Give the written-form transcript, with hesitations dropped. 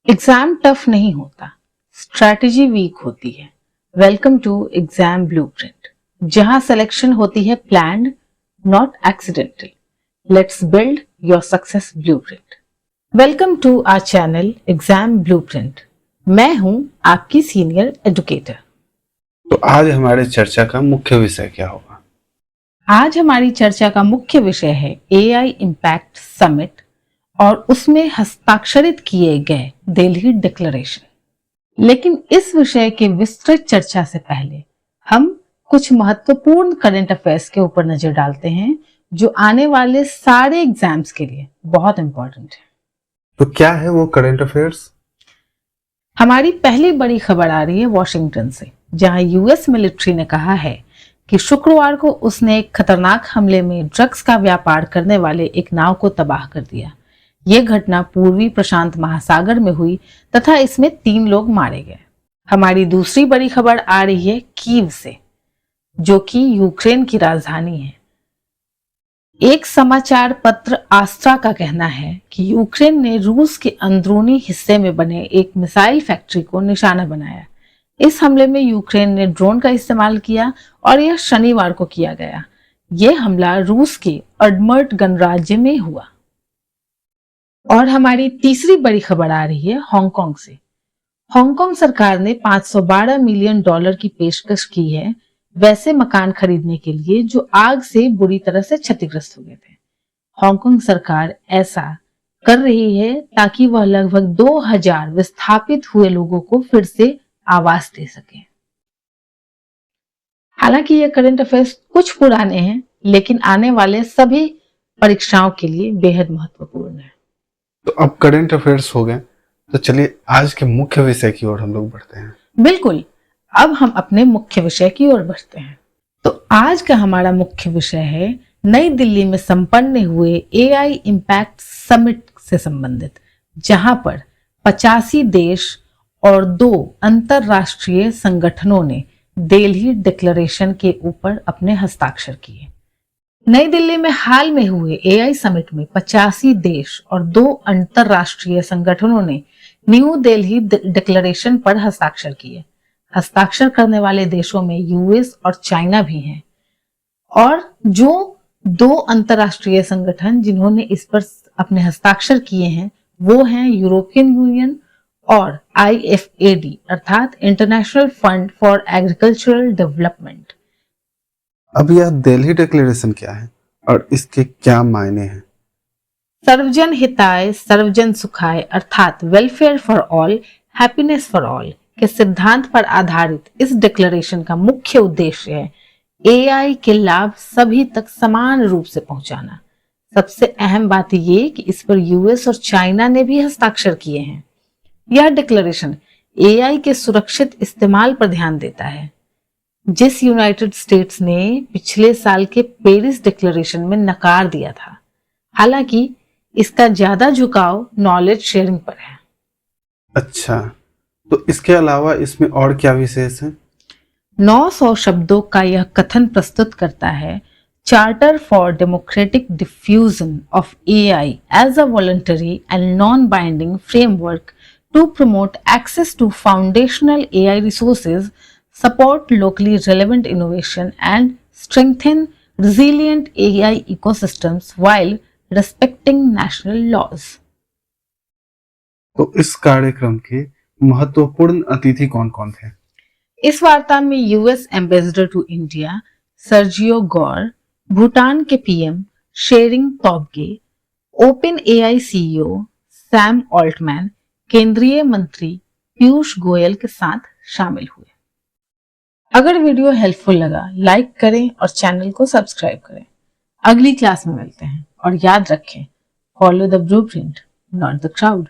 Exam tough नहीं होता, strategy weak होती है। वेलकम टू एग्जाम ब्लूप्रिंट, जहां सिलेक्शन होती है planned, not accidental. Let's build your success blueprint. Welcome to our channel exam blueprint. मैं हूं आपकी सीनियर एजुकेटर। तो आज हमारे चर्चा का मुख्य विषय क्या होगा? आज हमारी चर्चा का मुख्य विषय है एआई इम्पैक्ट समिट और उसमें हस्ताक्षरित किए गए दिल्ली डिक्लेरेशन। लेकिन इस विषय की विस्तृत चर्चा से पहले हम कुछ महत्वपूर्ण करंट अफेयर्स के ऊपर नजर डालते हैं जो आने वाले सारे एग्जाम्स के लिए बहुत इंपॉर्टेंट है। तो क्या है वो करंट अफेयर्स? हमारी पहली बड़ी खबर आ रही है वॉशिंगटन से, जहां यूएस मिलिट्री ने कहा है कि शुक्रवार को उसने एक खतरनाक हमले में ड्रग्स का व्यापार करने वाले एक नाव को तबाह कर दिया। यह घटना पूर्वी प्रशांत महासागर में हुई तथा इसमें 3 लोग मारे गए। हमारी दूसरी बड़ी खबर आ रही है कीव से, जो कि यूक्रेन की राजधानी है। एक समाचार पत्र आस्ट्रा का कहना है कि यूक्रेन ने रूस के अंदरूनी हिस्से में बने एक मिसाइल फैक्ट्री को निशाना बनाया। इस हमले में यूक्रेन ने ड्रोन का इस्तेमाल किया और यह शनिवार को किया गया। यह हमला रूस के अडमर्ट गणराज्य में हुआ। और हमारी तीसरी बड़ी खबर आ रही है हांगकांग से। हांगकांग सरकार ने $512 मिलियन की पेशकश की है वैसे मकान खरीदने के लिए जो आग से बुरी तरह से क्षतिग्रस्त हो गए थे। हांगकांग सरकार ऐसा कर रही है ताकि वह लगभग 2000 विस्थापित हुए लोगों को फिर से आवास दे सके। हालांकि ये करंट अफेयर्स कुछ पुराने हैं, लेकिन आने वाले सभी परीक्षाओं के लिए बेहद महत्वपूर्ण है। तो अब करंट अफेयर्स हो गए, तो चलिए आज के मुख्य विषय की ओर हम लोग बढ़ते हैं। बिल्कुल, अब हम अपने मुख्य विषय की ओर बढ़ते हैं। तो आज का हमारा मुख्य विषय है नई दिल्ली में संपन्न हुए एआई इम्पैक्ट समिट से संबंधित, जहां पर 85 देश और 2 अंतरराष्ट्रीय संगठनों ने दिल्ली डिक्लेरेशन के ऊपर अपने हस्ताक्षर किए। नई दिल्ली में हाल में हुए एआई समिट में 85 देश और 2 अंतरराष्ट्रीय संगठनों ने न्यू दिल्ली डिक्लेरेशन पर हस्ताक्षर किए। हस्ताक्षर करने वाले देशों में यूएस और चाइना भी हैं। और जो 2 अंतरराष्ट्रीय संगठन जिन्होंने इस पर अपने हस्ताक्षर किए हैं वो हैं यूरोपियन यूनियन और IFAD अर्थात international fund for agricultural development. अब यह दिल्ली डिक्लेरेशन क्या है और इसके क्या मायने हैं? सर्वजन हिताय सर्वजन सुखाय अर्थात welfare for all happiness for all के सिद्धांत पर आधारित इस डिक्लेरेशन का मुख्य उद्देश्य है एआई के लाभ सभी तक समान रूप से पहुंचाना। सबसे अहम बात ये कि इस पर यूएस और चाइना ने भी हस्ताक्षर किए हैं। यह डिक्लेरेशन एआई के सुरक्षित इस्तेमाल पर ध्यान देता है, जिस यूनाइटेड स्टेट्स ने पिछले साल के पेरिस डिक्लेरेशन में नकार दिया था। हालांकि इसका ज्यादा झुकाव नॉलेज शेयरिंग पर है। अच्छा, तो इसके अलावा इसमें और क्या विशेष है? 900 शब्दों का यह कथन प्रस्तुत करता है charter for democratic diffusion of AI as a voluntary and non binding framework to promote access to foundational AI resources, support locally relevant innovation and strengthen resilient AI ecosystems while respecting national laws. तो इस कार्यक्रम के महत्वपूर्ण अतिथि कौन कौन थे? इस वार्ता में US ambassador to India Sergio Gor, Bhutan के PM Tshering Tobgay, Open AI CEO Sam Altman, केंद्रीय मंत्री पीयूष गोयल के साथ शामिल हुए। अगर वीडियो हेल्पफुल लगा, लाइक करें और चैनल को सब्सक्राइब करें। अगली क्लास में मिलते हैं और याद रखें, follow the blueprint, not the crowd.